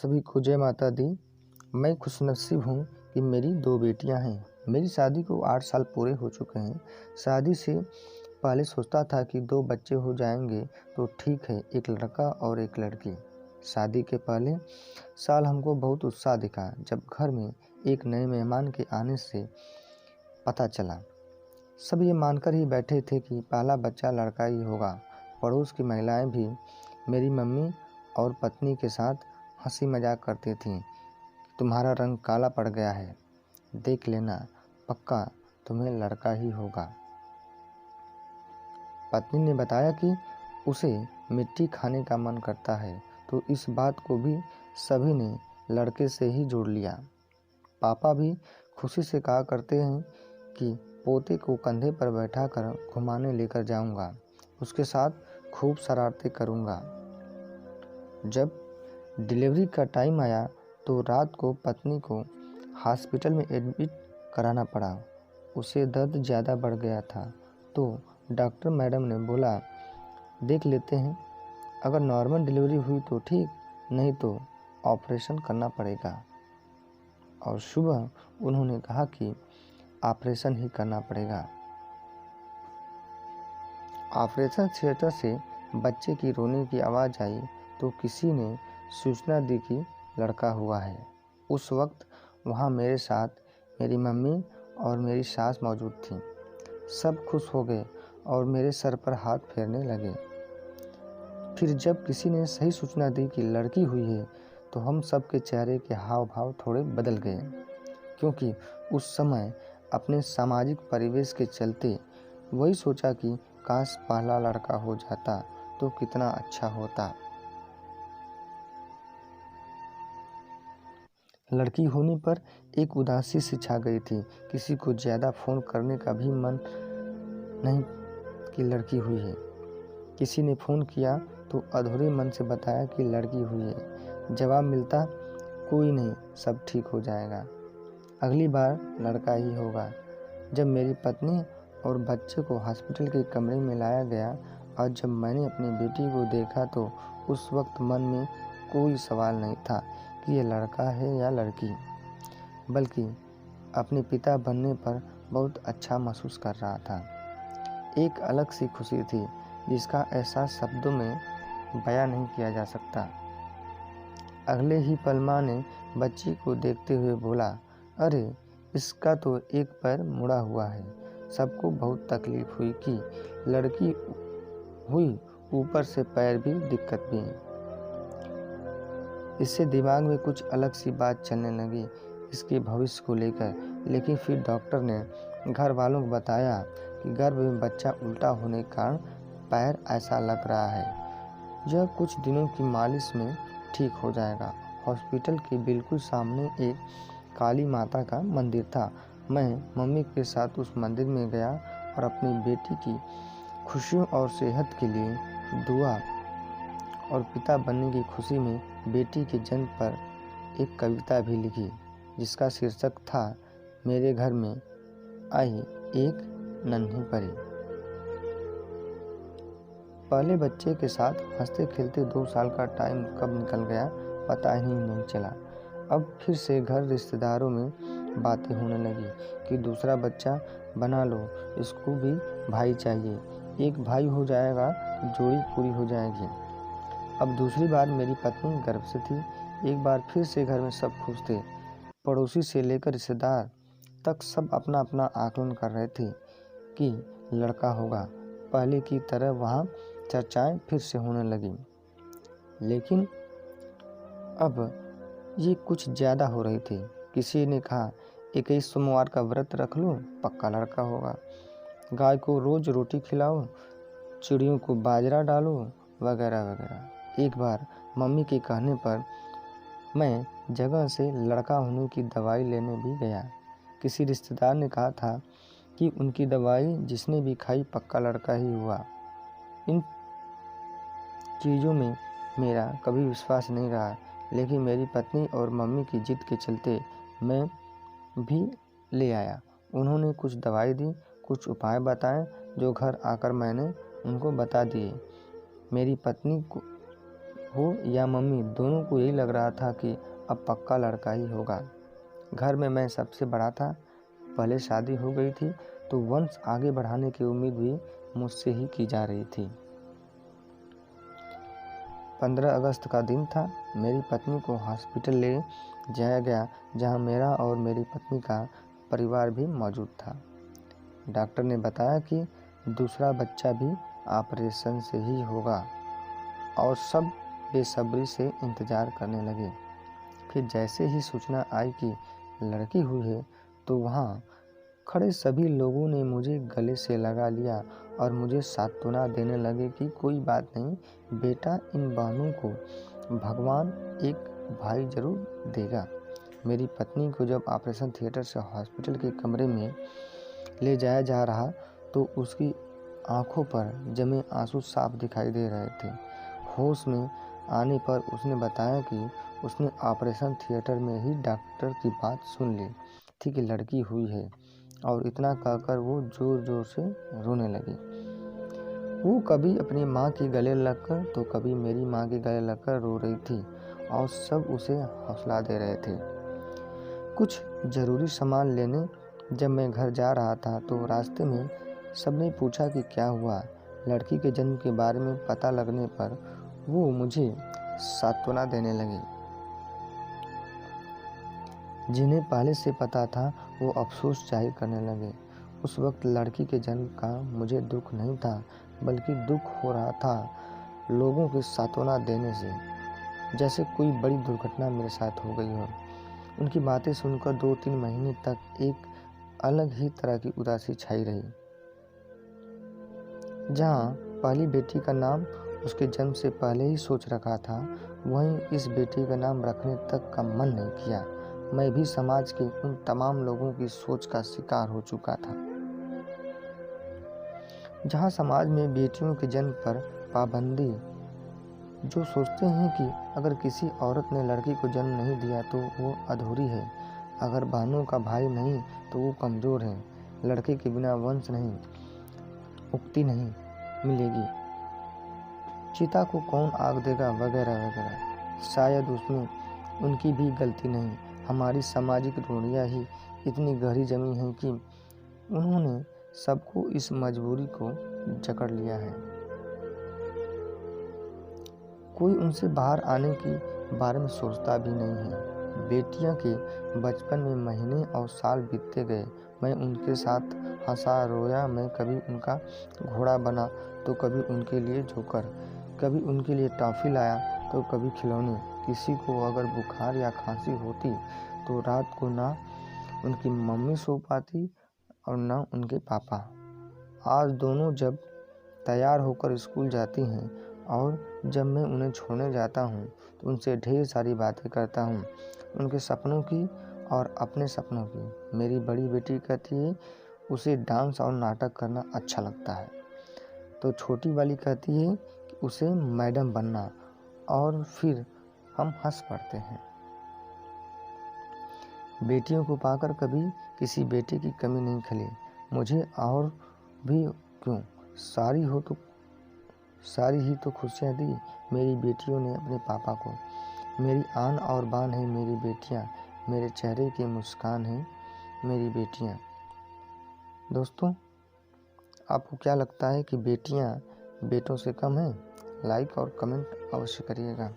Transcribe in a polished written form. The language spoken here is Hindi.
सभी को जय माता दी। मैं खुशनसीब हूँ कि मेरी 2 बेटियाँ हैं। मेरी शादी को 8 साल पूरे हो चुके हैं। शादी से पहले सोचता था कि 2 बच्चे हो जाएंगे तो ठीक है, एक लड़का और एक लड़की। शादी के पहले साल हमको बहुत उत्साह दिखा जब घर में एक नए मेहमान के आने से पता चला। सब ये मानकर ही बैठे थे कि पहला बच्चा लड़का ही होगा। पड़ोस की महिलाएं भी मेरी मम्मी और पत्नी के साथ हंसी मजाक करती थीं। तुम्हारा रंग काला पड़ गया है, देख लेना, पक्का तुम्हें लड़का ही होगा। पत्नी ने बताया कि उसे मिट्टी खाने का मन करता है, तो इस बात को भी सभी ने लड़के से ही जोड़ लिया। पापा भी खुशी से कहा करते हैं कि पोते को कंधे पर बैठाकर घुमाने लेकर जाऊंगा, उसके साथ खूब शरारतें करूंगा। जब डिलीवरी का टाइम आया तो रात को पत्नी को हॉस्पिटल में एडमिट कराना पड़ा। उसे दर्द ज़्यादा बढ़ गया था, तो डॉक्टर मैडम ने बोला देख लेते हैं, अगर नॉर्मल डिलीवरी हुई तो ठीक, नहीं तो ऑपरेशन करना पड़ेगा। और सुबह उन्होंने कहा कि ऑपरेशन ही करना पड़ेगा। ऑपरेशन थिएटर से बच्चे की रोने की आवाज़ आई तो किसी ने सूचना दी कि लड़का हुआ है। उस वक्त वहाँ मेरे साथ मेरी मम्मी और मेरी सास मौजूद थीं। सब खुश हो गए और मेरे सर पर हाथ फेरने लगे। फिर जब किसी ने सही सूचना दी कि लड़की हुई है तो हम सब के चेहरे के हाव भाव थोड़े बदल गए, क्योंकि उस समय अपने सामाजिक परिवेश के चलते वही सोचा कि काश पहला लड़का हो जाता तो कितना अच्छा होता। लड़की होने पर एक उदासी सी छा गई थी। किसी को ज़्यादा फ़ोन करने का भी मन नहीं कि लड़की हुई है। किसी ने फ़ोन किया तो अधूरे मन से बताया कि लड़की हुई है। जवाब मिलता कोई नहीं, सब ठीक हो जाएगा, अगली बार लड़का ही होगा। जब मेरी पत्नी और बच्चे को हॉस्पिटल के कमरे में लाया गया और जब मैंने अपनी बेटी को देखा तो उस वक्त मन में कोई सवाल नहीं था कि ये लड़का है या लड़की, बल्कि अपने पिता बनने पर बहुत अच्छा महसूस कर रहा था। एक अलग सी खुशी थी जिसका एहसास शब्दों में बयां नहीं किया जा सकता। अगले ही पल माँ ने बच्ची को देखते हुए बोला, अरे इसका तो एक पैर मुड़ा हुआ है। सबको बहुत तकलीफ हुई कि लड़की हुई, ऊपर से पैर भी दिक्कत भी। इससे दिमाग में कुछ अलग सी बात चलने लगी इसके भविष्य को लेकर। लेकिन फिर डॉक्टर ने घर वालों को बताया कि गर्भ में बच्चा उल्टा होने के कारण पैर ऐसा लग रहा है, यह कुछ दिनों की मालिश में ठीक हो जाएगा। हॉस्पिटल के बिल्कुल सामने एक काली माता का मंदिर था। मैं मम्मी के साथ उस मंदिर में गया और अपनी बेटी की खुशियों और सेहत के लिए दुआ और पिता बनने की खुशी में बेटी के जन्म पर एक कविता भी लिखी, जिसका शीर्षक था मेरे घर में आई एक नन्ही परी। पहले बच्चे के साथ हंसते खेलते 2 साल का टाइम कब निकल गया पता ही नहीं चला। अब फिर से घर रिश्तेदारों में बातें होने लगी कि दूसरा बच्चा बना लो, इसको भी भाई चाहिए, एक भाई हो जाएगा तो जोड़ी पूरी हो जाएगी। अब दूसरी बार मेरी पत्नी गर्भ से थी। एक बार फिर से घर में सब खुश थे। पड़ोसी से लेकर रिश्तेदार तक सब अपना अपना आकलन कर रहे थे कि लड़का होगा। पहले की तरह वहाँ चर्चाएं फिर से होने लगी, लेकिन अब ये कुछ ज़्यादा हो रही थी। किसी ने कहा 21 सोमवार का व्रत रख लो, पक्का लड़का होगा, गाय को रोज़ रोटी खिलाओ, चिड़ियों को बाजरा डालो, वगैरह वगैरह। एक बार मम्मी के कहने पर मैं जगह से लड़का होने की दवाई लेने भी गया। किसी रिश्तेदार ने कहा था कि उनकी दवाई जिसने भी खाई पक्का लड़का ही हुआ। इन चीज़ों में मेरा कभी विश्वास नहीं रहा, लेकिन मेरी पत्नी और मम्मी की जिद के चलते मैं भी ले आया। उन्होंने कुछ दवाई दी, कुछ उपाय बताए जो घर आकर मैंने उनको बता दिए। मेरी पत्नी को हो या मम्मी, दोनों को यही लग रहा था कि अब पक्का लड़का ही होगा। घर में मैं सबसे बड़ा था, पहले शादी हो गई थी तो वंश आगे बढ़ाने की उम्मीद भी मुझसे ही की जा रही थी। 15 अगस्त का दिन था। मेरी पत्नी को हॉस्पिटल ले जाया गया, जहां मेरा और मेरी पत्नी का परिवार भी मौजूद था। डॉक्टर ने बताया कि दूसरा बच्चा भी ऑपरेशन से ही होगा और सब बेसब्री से इंतज़ार करने लगे। फिर जैसे ही सूचना आई कि लड़की हुई है तो वहाँ खड़े सभी लोगों ने मुझे गले से लगा लिया और मुझे सांत्वना देने लगे कि कोई बात नहीं बेटा, इन बहनों को भगवान एक भाई जरूर देगा। मेरी पत्नी को जब ऑपरेशन थिएटर से हॉस्पिटल के कमरे में ले जाया जा रहा तो उसकी आंखों पर जमे आंसू साफ दिखाई दे रहे थे। होश में आने पर उसने बताया कि उसने ऑपरेशन थिएटर में ही डॉक्टर की बात सुन ली थी कि लड़की हुई है, और इतना कहकर वो जोर जोर से रोने लगी। वो कभी अपनी माँ के गले लगकर तो कभी मेरी माँ के गले लगकर रो रही थी और सब उसे हौसला दे रहे थे। कुछ ज़रूरी सामान लेने जब मैं घर जा रहा था तो रास्ते में सबने पूछा कि क्या हुआ। लड़की के जन्म के बारे में पता लगने पर वो मुझे सांत्वना देने लगे। जिन्हें पहले से पता था वो अफसोस जाहिर करने लगे। उस वक्त लड़की के जन्म का मुझे दुख नहीं था, बल्कि दुख हो रहा था लोगों की सांत्वना देने से, जैसे कोई बड़ी दुर्घटना मेरे साथ हो गई हो। उनकी बातें सुनकर 2-3 महीने तक एक अलग ही तरह की उदासी छाई रही। जहाँ पहली बेटी का नाम उसके जन्म से पहले ही सोच रखा था, वहीं इस बेटी का नाम रखने तक का मन नहीं किया। मैं भी समाज के उन तमाम लोगों की सोच का शिकार हो चुका था, जहाँ समाज में बेटियों के जन्म पर पाबंदी, जो सोचते हैं कि अगर किसी औरत ने लड़की को जन्म नहीं दिया तो वो अधूरी है, अगर बहनों का भाई नहीं तो वो कमज़ोर है, लड़के के बिना वंश नहीं, उक्ति नहीं मिलेगी, चिता को कौन आग देगा, वगैरह वगैरह। शायद उसमें उनकी भी गलती नहीं, हमारी सामाजिक रूढ़ियाँ ही इतनी गहरी जमी हैं कि उन्होंने सबको इस मजबूरी को जकड़ लिया है। कोई उनसे बाहर आने के बारे में सोचता भी नहीं है। बेटियां के बचपन में महीने और साल बीतते गए, मैं उनके साथ हंसा रोया, मैं कभी उनका घोड़ा बना तो कभी उनके लिए जोकर, कभी उनके लिए टॉफ़ी लाया तो कभी खिलौने। किसी को अगर बुखार या खांसी होती तो रात को ना उनकी मम्मी सो पाती और ना उनके पापा। आज दोनों जब तैयार होकर स्कूल जाती हैं और जब मैं उन्हें छोड़ने जाता हूँ तो उनसे ढेर सारी बातें करता हूँ, उनके सपनों की और अपने सपनों की। मेरी बड़ी बेटी कहती है उसे डांस और नाटक करना अच्छा लगता है, तो छोटी वाली कहती है कि उसे मैडम बनना, और फिर हम हंस पड़ते हैं। बेटियों को पाकर कभी किसी बेटे की कमी नहीं खली मुझे, और भी क्यों, सारी ही तो खुशियाँ दी मेरी बेटियों ने अपने पापा को। मेरी आन और बान है मेरी बेटियाँ, मेरे चेहरे की मुस्कान है मेरी बेटियाँ। दोस्तों, आपको क्या लगता है कि बेटियाँ बेटों से कम हैं? लाइक और कमेंट अवश्य करिएगा।